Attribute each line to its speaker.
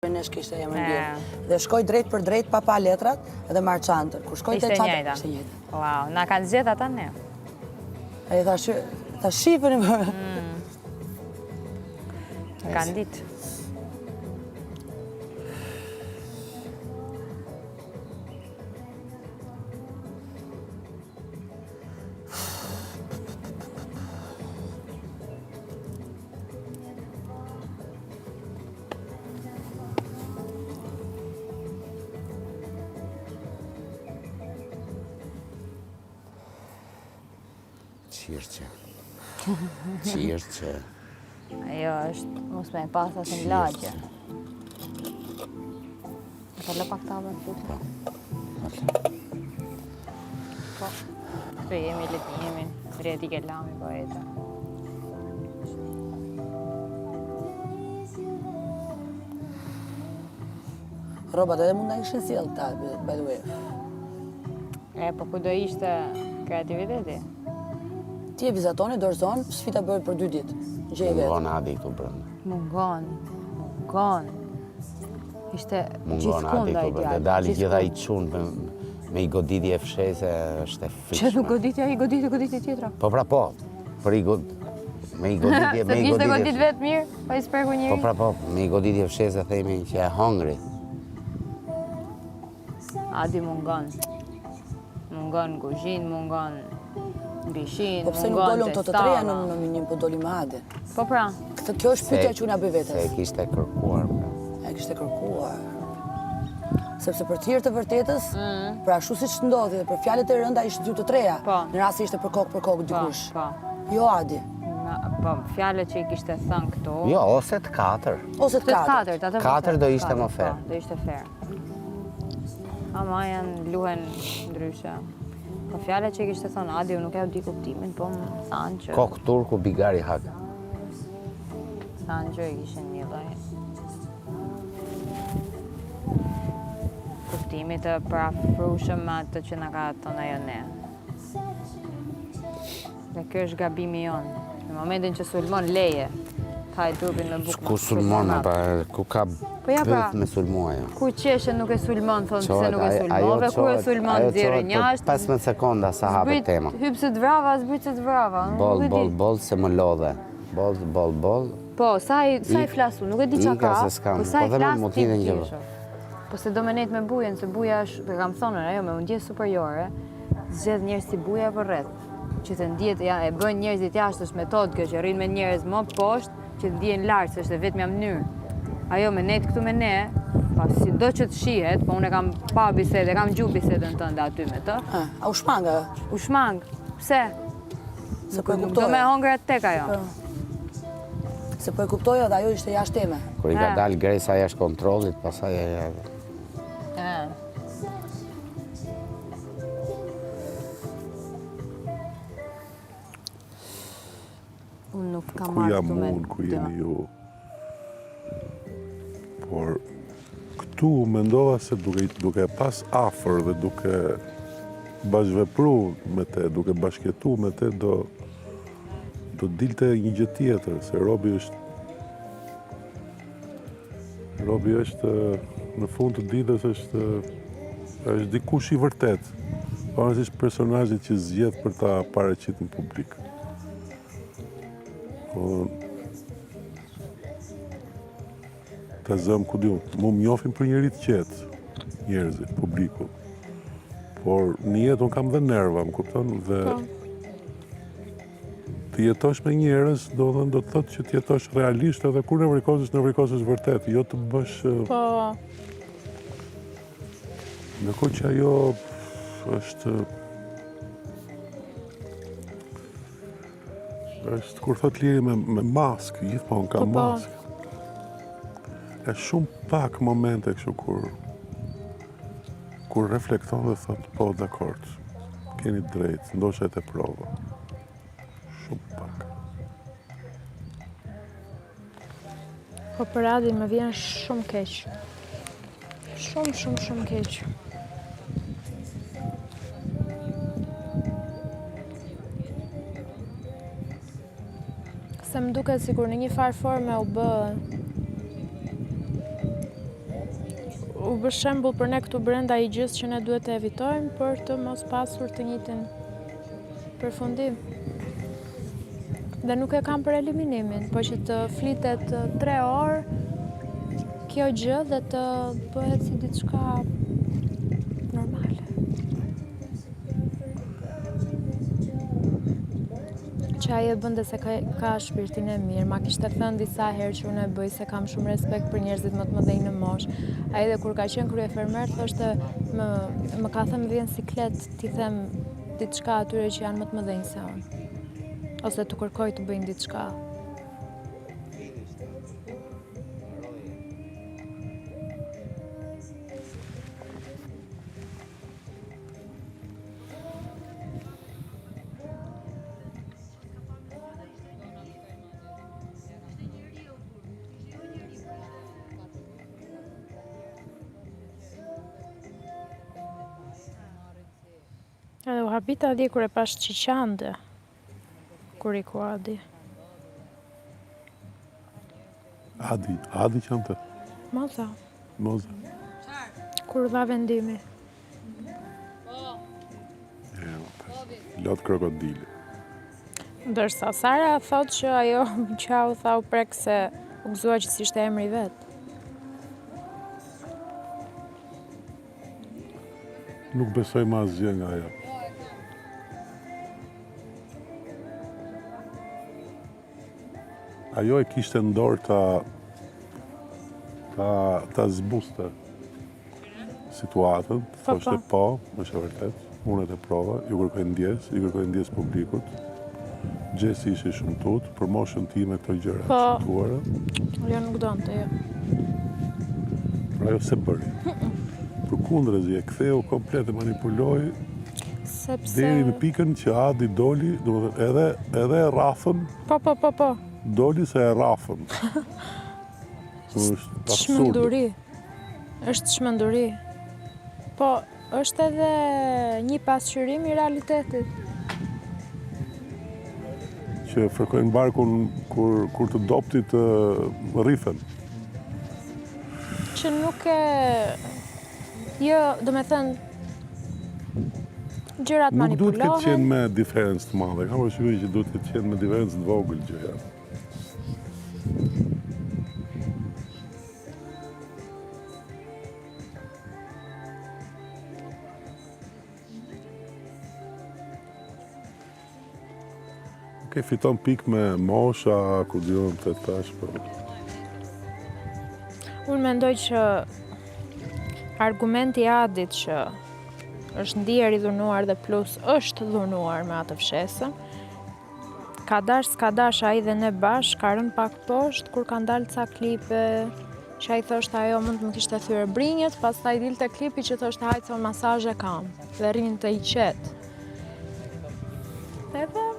Speaker 1: Nesh kishte emrin. Dhe shkoj drejt për drejt pa letrat dhe marçantër. Kur shkoj te çanta ishte njëjta.
Speaker 2: Wow, na kanë zgjedh ata ne.
Speaker 1: Ai thash, ta shifën.
Speaker 2: Kanë ditë.
Speaker 3: Qirqe.
Speaker 2: Ajo është, mos me pas asë në lagje. E ka lë pak të abën të Po. Shpe jemi letimi, rjeti ke lami po ete.
Speaker 1: Robat edhe mund na ishin sjell ta, by the way.
Speaker 2: Po ku do ishte kreativiteti?
Speaker 1: Ti e vizatoni, dorëzon, sfida bëhet për 2 ditë. Gjej vetë.
Speaker 3: Mungon Adi këtu brenda.
Speaker 2: Mungon. Ishte gjithkund ai djalë.
Speaker 3: Dhe dali gjitha i çun me i goditje fshese është e fikshme.
Speaker 2: Që nuk goditja i goditje tjetra.
Speaker 3: Po pra po, për i me i goditje,
Speaker 2: Se t'ishte godit vetë mirë, pa i spregu njëri.
Speaker 3: Po pra po, me i goditje fshese themi që e hongri.
Speaker 2: Adi mungon. Mungon kuzhinë, mungon bishin,
Speaker 1: Po pse nuk dolon të treja në minim, po doli me Adi?
Speaker 2: Po pra.
Speaker 1: Kjo është pyetja që unë bëj vetes.
Speaker 3: Se e kishte kërkuar.
Speaker 1: E kishte kërkuar. Sepse për të thirrë të vërtetës, pra ashtu siç ndodhi dhe për fjalët e rënda ishte 2 të treja. Në rast se ishte për kokë dikush.
Speaker 2: Po.
Speaker 1: Jo Adi.
Speaker 2: Po, fjalët që i kishte thënë këtu.
Speaker 3: Jo, ose të 4.
Speaker 1: Ose të 4.
Speaker 3: 4 do ishte më fair.
Speaker 2: Do ishte fair. Ama janë luhen ndryshe. Po fjalët që i kishte thënë Adi, unë nuk e di kuptimin, po më thanë që...
Speaker 3: Kokë turku bigari haka.
Speaker 2: Thanë që i kishin një lloj kuptimi të parafrueshëm me atë që na ka thënë ajo ne. Dhe kjo është gabimi jonë. Në momentin që sulmon leje, thaj trupin me bukë.
Speaker 3: Ku sulmon, ku ka bëth me sulmoja?
Speaker 2: Ku qeshe nuk e sulmon, thonë pëse nuk e sulmove, ku e sulmon zirë njashtë.
Speaker 3: 15 sekonda sa hapet tema.
Speaker 2: Hypë të vrava, zbytë të vrava.
Speaker 3: Bol, se më lodhe. Bol.
Speaker 2: Po, sa i flasu, nuk e di qa ka, po sa i flasu ti të kisho. Po se do me nejtë me bujen, se buja është, dhe kam thonën, ajo me mundje superiore, zgjedh njerëz si buja për rreth. Që të ndjetë, e bën njerëzit jashtë është metodë kjo që rrinë me njerëz më poshtë, që të ndjenë lartë, se është e vetëmja mënyrë. Ajo me nejtë këtu me ne, pa si do që të shihet, po unë e kam pa bisede, kam gju bisedën tënde aty me të.
Speaker 1: A u shmanga?
Speaker 2: U shmang, pse?
Speaker 1: Se po e
Speaker 2: kuptoja. Do me hongre atë tek ajo.
Speaker 1: Se po e kuptoja dhe ajo ishte jashtë teme.
Speaker 3: Kur i ka dalë Gresa jashtë kontrollit, pasaj e...
Speaker 2: Unë nuk kam
Speaker 4: ku
Speaker 2: marrë
Speaker 4: jam
Speaker 2: të me...
Speaker 4: unë, ku jeni ju. Por këtu mendova se duke pas afër dhe duke bashkëvepru me te, duke bashkëjetu me te, do dilte një gjë tjetër, se Robi është në fund të ditës është dikush i vërtet, pavarësisht personazhit që zgjedh për ta paraqitur në publik. Të zëmë ku diun, mu më njofin për njëri të qetë, njerëzit, publiku. Por një jetë unë kam dhe nerva, më kupton, dhe të jetosh me njerëz, do të thotë që të jetosh realisht edhe kur nevrikosësh vërtet, jo të bësh... Ndërkohë që ajo është kur thot Liri me maskë, gjithmonë ka maskë. E shumë pak momente kështu kur reflekton dhe thot, po, dakord, keni drejt, ndoshta e prova. Shumë pak.
Speaker 5: Po për Adi më vjen shumë keq. Shumë keq. Se më duket sikur në një farë forme u bë u bë shembull për ne këtu brenda i gjës që ne duhet të evitojmë për të mos pasur të njëjtin përfundim. Dhe nuk e kam për eliminimin, po që të flitet 3 orë kjo gjë dhe të bëhet si diçka normale. Që ajo bënde se ka shpirtin e mirë, ma kishte thënë disa herë që unë e bëj se kam shumë respekt për njerëzit më të mëdhenj në moshë. Ai dhe kur ka qenë kryefermer thoshte më ka thënë vjen siklet t'i them diçka atyre që janë më të mëdhenj se unë. Ose të kërkoj të bëjnë diçka. Edhe u habita di kur e pash qiqande, kur i ku Adi.
Speaker 4: Adi qante?
Speaker 5: Moza,
Speaker 4: Moza.
Speaker 5: kur dha vendimi.
Speaker 4: Lot krokodili.
Speaker 5: Ndërsa Sara thot që ajo qau tha u prek se u gëzua që si ishte emri vet.
Speaker 4: Nuk besoj ma asgjë nga ajo. Ajo e kishte në dorë ta zbuste situatën, thoshte po, është e vërtet, unë e prova, ju kërkoj ndjes publikut, Gjesi ishte shumë tut, për moshën time këto gjëra shtuara.
Speaker 5: Jo nuk donte, jo.
Speaker 4: Pra ajo se bëri. Përkundërzi e ktheu komplet e manipuloi deri në pikën që Adi doli, domethënë edhe e rrafën.
Speaker 5: Po.
Speaker 4: Doli se e rrafën. Është
Speaker 5: çmenduri. Është çmenduri. Po, është edhe një pasqyrim i realitetit.
Speaker 4: Që fërkojnë barkun kur të dopti të rrifen.
Speaker 5: Që nuk e... Jo, do me thënë, gjërat manipulohen.
Speaker 4: Nuk duhet këtë qenë me diferencë të madhe. Kam përshtypjen që duhet këtë qenë me diferencë të vogël gjëja. Ke fiton pik me mosha, ku dion të tash, po.
Speaker 5: Unë mendoj që argumenti i Adit që është ndier i dhunuar dhe plus është dhunuar me atë fshesën, ka dash s'ka dash ai dhe ne bashkë ka rënë pak poshtë kur ka ndalë ca klipe që ai thoshte ajo mund të më kishte thyer brinjët, pastaj dilte klipi që thoshte hajtë son masazhe kam dhe rrinë të i qetë. Edhe